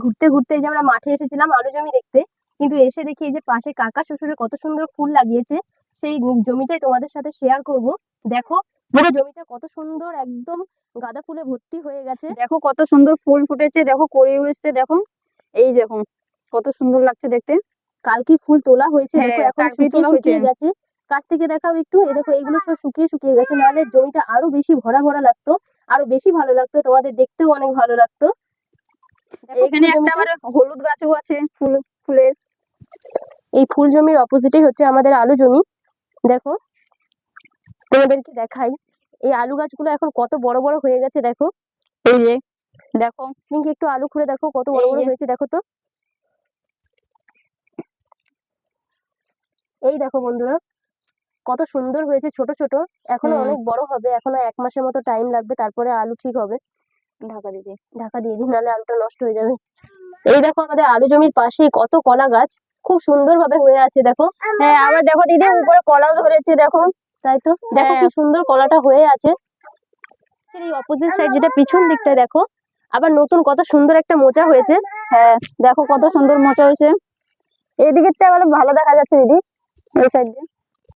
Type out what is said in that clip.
ঘুরতে ঘুরতে এই যে আমরা মাঠে এসেছিলাম আলু জমি দেখতে, কিন্তু এসে দেখি এই যে পাশে কাকা শ্বশুরের কত সুন্দর ফুল লাগিয়েছে, সেই জমিটাই তোমাদের সাথে শেয়ার করব। দেখো পুরো জমিটা কত সুন্দর, একদম গাঁদা ফুলে ভর্তি হয়ে গেছে। দেখো কত সুন্দর ফুল ফুটেছে, দেখো কড়িও এসছে, দেখো এই দেখো কত সুন্দর লাগছে দেখতে। কালকে ফুল তোলা হয়েছে, দেখো হ্যাঁ, এখন কালকেই শুকিয়ে তোলা হয়েছে। শুকিয়ে গেছে। কাছ থেকে দেখাও একটু, এই দেখো এগুলো সব শুকিয়ে শুকিয়ে গেছে, নাহলে জমিটা আরো বেশি ভরা ভরা লাগতো, আরো বেশি ভালো লাগতো, তোমাদের দেখতেও অনেক ভালো লাগতো। দেখো এখানে ফুল একটা জমিটা, আবার হলুদ গাছও আছে, ফুলের। এই ফুল জমির অপোজিটেই হচ্ছে আমাদের আলু জমি। দেখো তোমাদেরকে দেখাই, এই আলু গাছগুলো এখন কত বড় বড় হয়ে গেছে। দেখো এই যে দেখো, পিঙ্কি একটু আলু খুঁড়ে দেখো কত বড় এই বড় যে হয়েছে, দেখো তো। এই দেখো বন্ধুরা কত সুন্দর হয়েছে, ছোট ছোট, এখনো অনেক বড় হবে, এখনো 1 মাসের মতো টাইম লাগবে, তারপরে আলু ঠিক হবে। ঢাকা দিতে। ঢাকা দিয়ে দিই, নাহলে আলুটা নষ্ট হয়ে যাবে। এই দেখো আমাদের আলু জমির পাশে কত কলা গাছ, খুব সুন্দর ভাবে হয়ে আছে দেখো। হ্যাঁ, আবার দেখো দিদি উপরে কলাও ধরেছে, দেখো। তাই তো, দেখো হ্যাঁ, কি সুন্দর কলাটা হয়ে আছে। এই অপোজিট সাইড যেটা পিছন দিকটায় দেখো, আবার নতুন কত সুন্দর একটা মোচা হয়েছে। হ্যাঁ দেখো কত সুন্দর মোচা হয়েছে। এই দিকেরটা আবার ভালো দেখা যাচ্ছে দিদি, এই সাইড দিয়ে।